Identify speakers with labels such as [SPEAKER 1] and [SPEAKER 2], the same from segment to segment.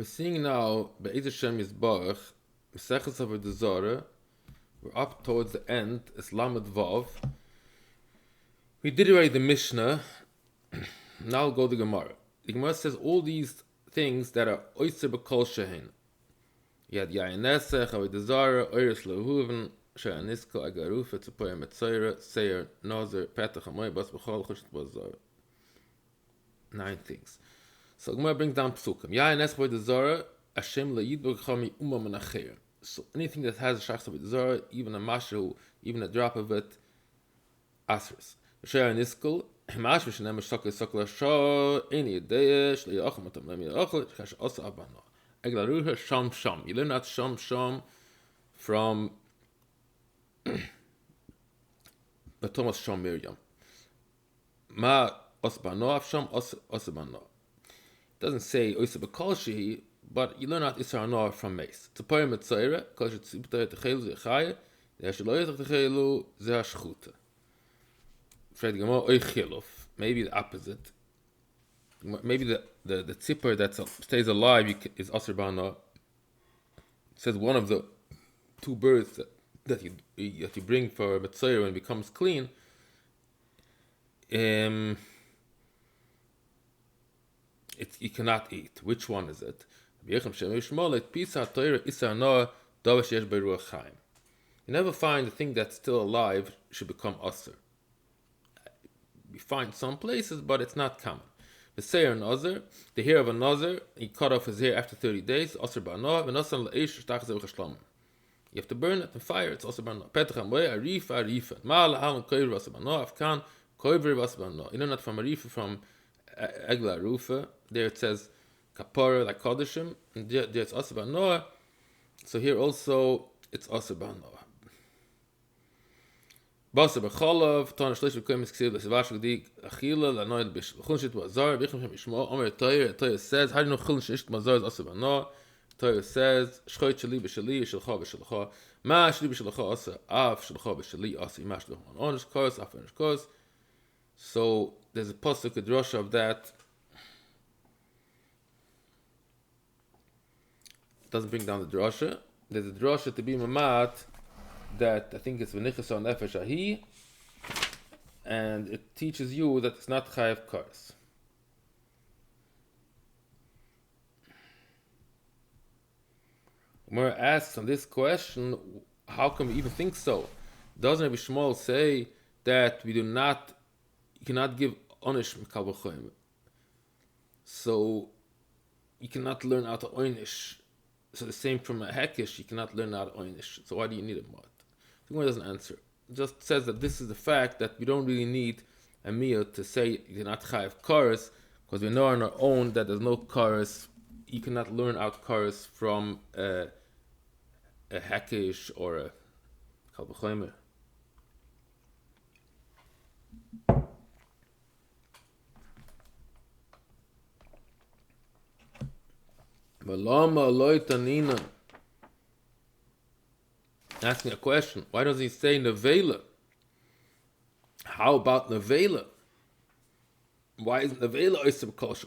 [SPEAKER 1] We're seeing now Be'ez Hashem Yisbarach, Mesechus Avodah Zarah. We're up towards the end. It's Lamed Vav. We did already the Mishnah. Now we'll go to the Gemara. The Gemara says all these things that are Oyser B'Kol Shehin. You had Yayin Nesech, Avodah Zarah, Oyres Lehuven, She'an Nisko, Agarufa, Tzupoya Metzoyra, Seir, Nozer, Petach, Amoy, Bas B'Chol, Chushet B'Zarah. 9 things. So Gemara brings down Psukim. Yayin Nesech Avodah Zarah, Hashem Le'yid B'Chami Umma Menacher. So anything that has a Shachs Avodah Zarah, even a Mashu, even a drop of it, Asris. She'an Nisko, Mashu She'nem Shokle Sokla Shah, Any Yedei, Shlei Yachim Otam Lem Yachol, Chash Osa Abano. Eglaruha Sham Sham. You learn that Sham Sham from the Thomas Sham Miriam. Ma Osbano Sham Osbano. It doesn't say Oysa Bekolshi, but you learn out Isra Noah from Mace. It's a poem at Zaira, because it's Ipta Techelu Zechaya, the Ashloyet Techelu Zehashchuta. Fred Gamo Oichilov. Maybe the opposite. Maybe the tzipper that stays alive is Asr Bana. It says one of the two birds that you bring for Mitzayr when it becomes clean. You cannot eat. Which one is it? You never find the thing that's still alive should become Asr. We find some places, but it's not common. The Seir Nazir, the hair of a Nazir, he cut off his hair after 30 days. Asr Ba'Noah, v'nasan l'eish shtach zeh v'chashlam. You have to burn it in fire. It's Asr Ba'Noah. Petach Amoy Arifa Arifa. Ma la'al koiver Asr Ba'Noah. Afkan koiver Asr Ba'Noah. You know not from Arifa, from Egla Rufa. There it says kapara like Kodeshim, and there it's Asr Ba'Noah. So here also it's Asr Ba'Noah. Basa b'cholav, tana shlish v'koyim esksiv l'sivash v'gdi achila l'anoy l'bish. L'chulin shit v'azar, v'ichem shem yishmo, omer Torah says, how do you know chulin shit v'azar is asa b'anoah? Torah says, shchoit shali b'shali, shalcha b'shalcha, ma shali b'shalcha asa, av shalcha b'shali asa, ima shalcha on onish kos, af onish kos. So, there's a pasuk, a drosha of that. It doesn't bring down the drosha. There's a drosha to be mamat, that I think it's v'nichas on nefesh ahi, and it teaches you that it's not chayav kars. Gemara asks on this question, how can we even think so? Doesn't Rabbi Shmuel say that you cannot give onish mikal b'choyim? So you cannot learn out of oynish. So the same from a hekish, you cannot learn out of oynish. So why do you need a mod? The Gemara doesn't answer. It just says that this is the fact that we don't really need a meal to say you cannot chayav kares, because we know on our own that there's no kares. You cannot learn out kares from a hakish or a kalbachaymer. Valama loitanina. Asking a question. Why does he say nevela? How about nevela? Why isn't nevela oisem kosh?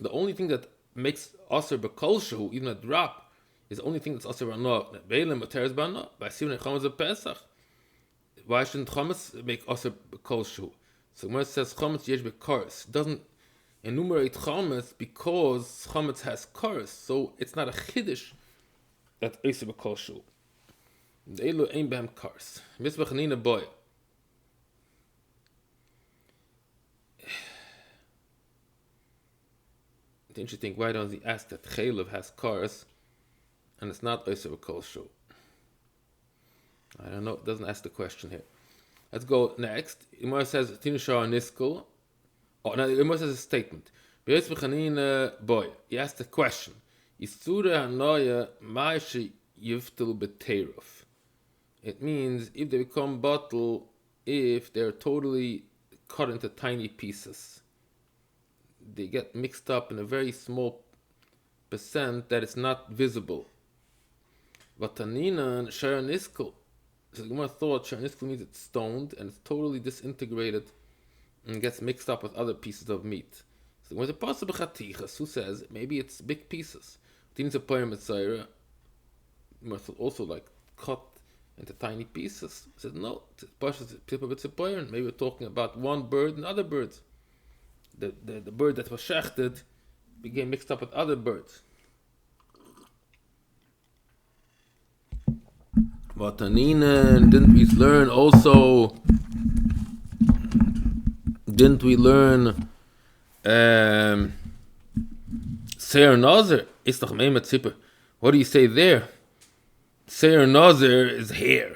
[SPEAKER 1] The only thing that makes aser b'kolshu, even a drop, is the only thing that's aser b'ano. Nevela materes b'ano. By sivnei chametz of Pesach. Why shouldn't chametz make aser b'kolshu? So when it says chametz yesh b'kares, it doesn't enumerate chametz because chametz has kares, so it's not a chiddush that oiseh b'kolshu. The elu ein behem kares. Misbach nina boy. It's interesting. Why don't he ask that chaylev has kares and it's not oiseh b'kolshu? I don't know. It doesn't ask the question here. Let's go next. Imar says tinusha niskul. Oh, now it must have a statement. Boy, he asked a question. It means if they become bottle, if they're totally cut into tiny pieces, they get mixed up in a very small percent that it's not visible. Vatanina and Sharaniskul. So the Gemara thought Sharaniskul means it's stoned and it's totally disintegrated and gets mixed up with other pieces of meat. So when the Pas Akum, who says maybe it's big pieces. Things a poem at Zaira must also like cut into tiny pieces. He said no, maybe we're talking about one bird and other birds. The bird that was shechted became mixed up with other birds. Vatanina, didn't we learn also? Didn't we learn Seir Nazir? What do you say there? Seir Nazir is hair.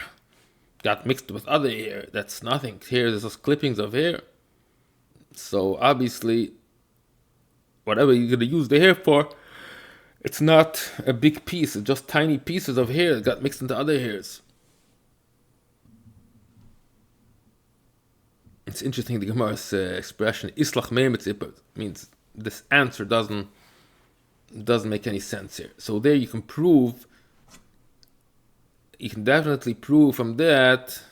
[SPEAKER 1] Got mixed with other hair. That's nothing. Hair is just clippings of hair. So obviously, whatever you're going to use the hair for, it's not a big piece. It's just tiny pieces of hair that got mixed into other hairs. It's interesting, the Gemara's expression, Islach me'emet means this answer doesn't make any sense here. So there you can definitely prove from that,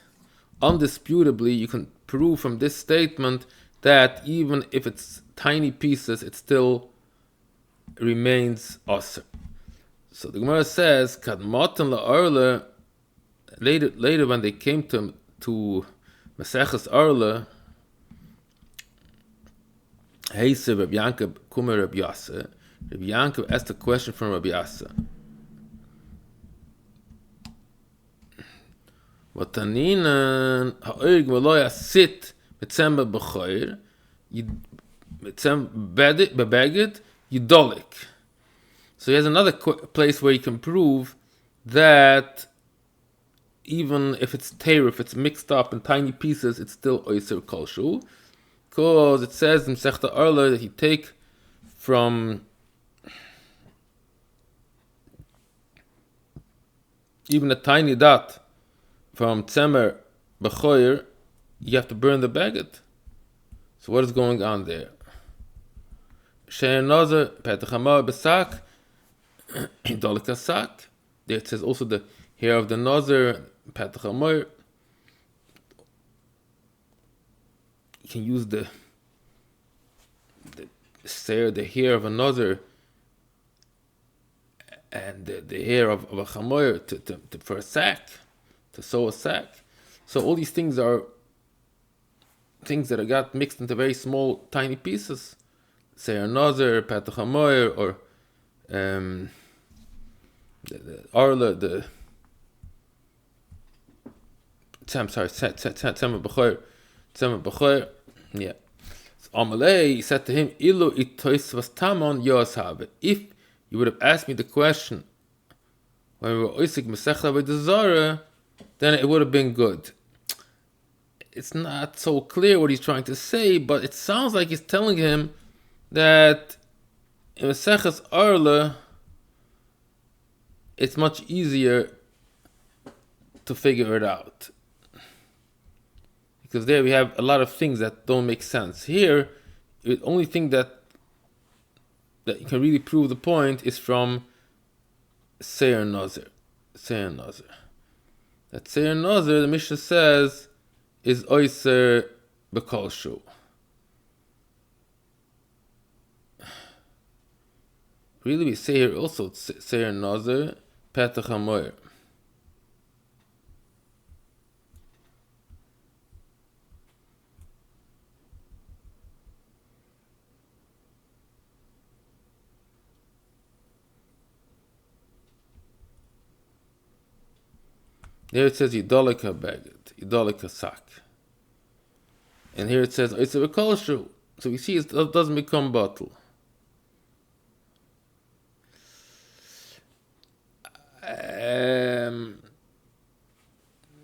[SPEAKER 1] undisputably, you can prove from this statement that even if it's tiny pieces, it still remains asr. So the Gemara says, Kad matan la'arla, later when they came to Maseches Arla, Heise Rabbi Yankov Kumer Rabbi Yasa. Rabbi Yankov asked a question from Rabbi Yasa. V'taninan ha'oig v'lo yasit mitzem b'choir mitzem bebeged yidolik. So he has another place where you can prove that even if it's teir, if it's mixed up in tiny pieces, it's still oiser kolshu. Because it says in Sechta Arla that you take from even a tiny dot from tzemer b'choir, you have to burn the baguette. So what is going on there? She'er nazar petachamar b'sak idolika sak. There it says also the hair of the nazar petachamar. You can use the hair of a nazar and the hair of a chamoyer to for a sack, to sew a sack. So all these things are things that are got mixed into very small, tiny pieces. Seir nazar, patach hamoyer, or the arla, tzema b'choyer, yeah. So Amalei said to him, Ilu itois was tamon yos habe. If you would have asked me the question when we were oisik mesechta Avodah Zarah, then it would have been good. It's not so clear what he's trying to say, but it sounds like he's telling him that in Maseches Arla, it's much easier to figure it out. Because there we have a lot of things that don't make sense. Here, the only thing that you can really prove the point is from Seir Nazir. Seir Nazir. That Seir Nazir, the Mishnah says, is Oiser B'Kol Shu. Really, we say here also Seir Nazir, Petach HaMoyer. There it says Yidolika Bagged, Yidolika Sak. And here it says Oiser B'Kol Shu. So we see it doesn't become bottle.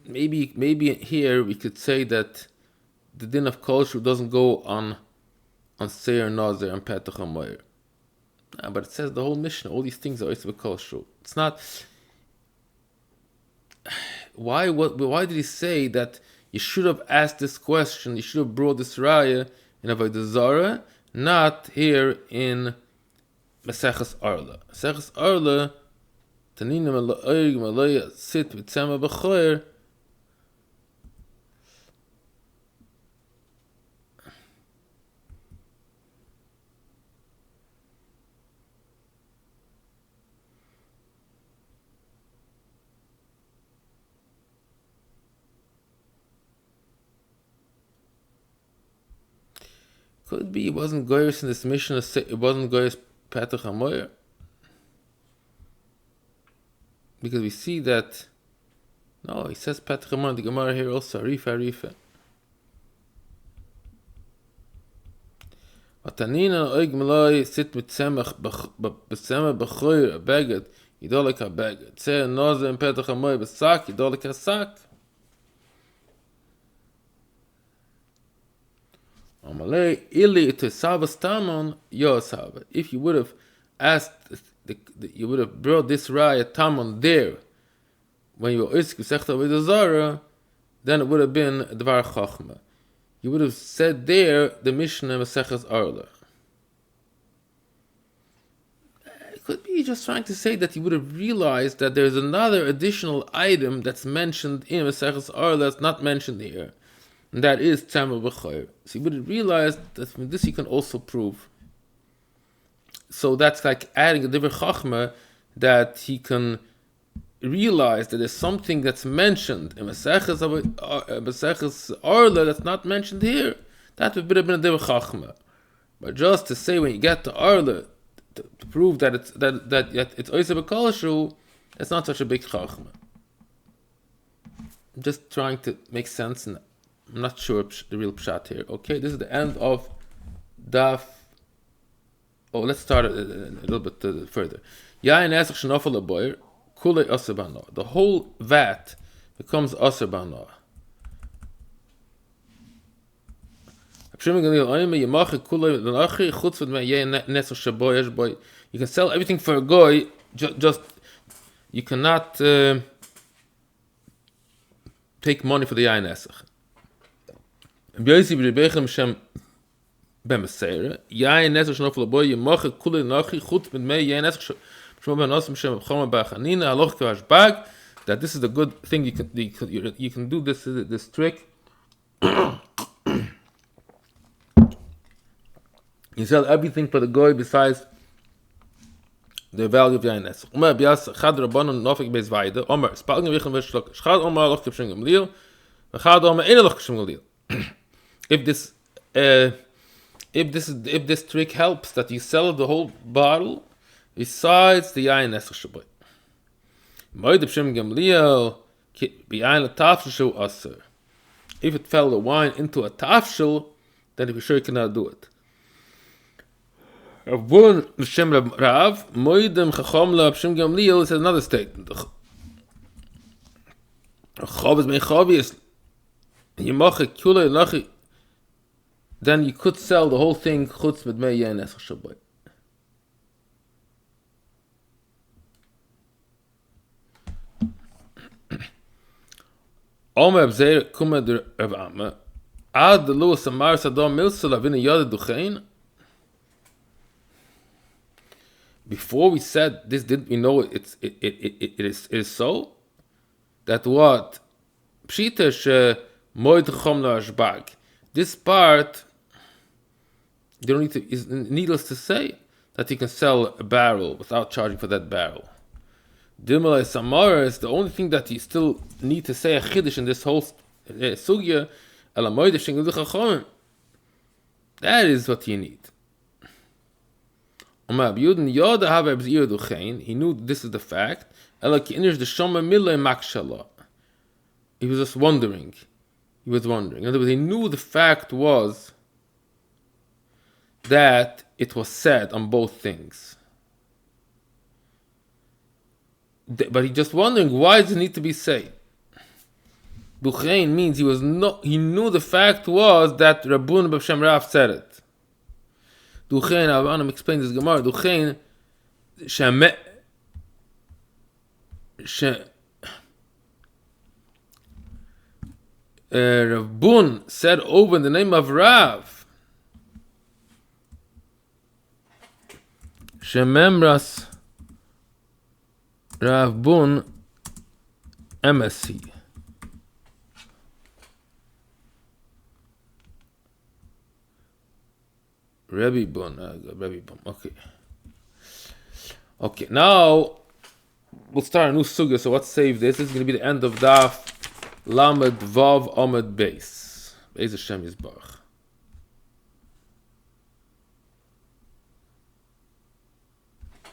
[SPEAKER 1] Maybe here we could say that the din of kolshu doesn't go on Seir Nazir and Petach HaMoyer. But it says the whole Mishnah, all these things are also kolshu. It's not. Why did he say that you should have asked this question? You should have brought this raya in Avodah Zarah, not here in Maseches Arla. Maseches Arla. Tanina mala'oig malaya sit with tzema b'choyer. Could be it wasn't goyers in this mission. It wasn't goyers Petach HaMoyer. Because we see that, no, he says Petach HaMoyer, the Gemara here also, Arifa. Atanina oig maloi sit mit tzemach b'tzemach b'choyer a beged yidolik a beged tzeh noze in Petach HaMoyer b'sak yidolik a sak amalei ili ito savas tamon yo sava. If you would have asked, you would have brought this raya tamon there when you were oisik v'sechta Avodah Zarah, then it would have been dvar chachma. You would have said there the Mishnah Maseches Arla. It could be just trying to say that you would have realized that there's another additional item that's mentioned in Maseches Arla that's not mentioned here, and that is Tzemah B'Choyer. So you would have realized that from this you can also prove. So that's like adding a different chachma that he can realize that there's something that's mentioned in Maseches Arla that's not mentioned here. That would have been a different chachma. But just to say when you get to Arla to prove that it's Oiseh B'Kolshu, it's not such a big chachma. I'm just trying to make sense, and I'm not sure the real pshat here. Okay, this is the end of Daf. Oh, let's start a little bit further. Yain Esach Shenofel Aboyer. The whole vat becomes aser b'hanoah. You can sell everything for a goy, just you cannot take money for the yain esach. That this is the good thing you can do this trick. You sell everything for the goy besides the value of yain esach. If this trick helps, that you sell the whole bottle besides the yain esach shaboy. If it fell the wine into a tafshil, then for sure you cannot do it. This is another statement. Then you could sell the whole thing chutz mit mei yain esach shaboy. Omer b'zeir kume der Rav Amma ad luas amar sadom milsel avinu yad duchein. Before we said this, didn't we know it is so? That what pshita she moed chom lo ashbag. This part, you don't need to. Is needless to say that you can sell a barrel without charging for that barrel. Dimalei Samara is the only thing that you still need to say a chiddush in this whole sugya. That is what you need. He knew this is the fact. He was just wondering. In other words, he knew the fact was that it was said on both things. But he's just wondering, why does it need to be said? Duchein means he knew the fact was that Rabbun B'Shem Rav said it. Duchein, Avanam explains this Gemara. Duchein, Rabbun said over in the name of Rav. Shememras Rav Bun MSC. Rabbi Bun. Okay, now we'll start a new sugya. So let's save this. This is going to be the end of Daf Lamed Vav Amud Beis. Beis Hashem Yisbarach.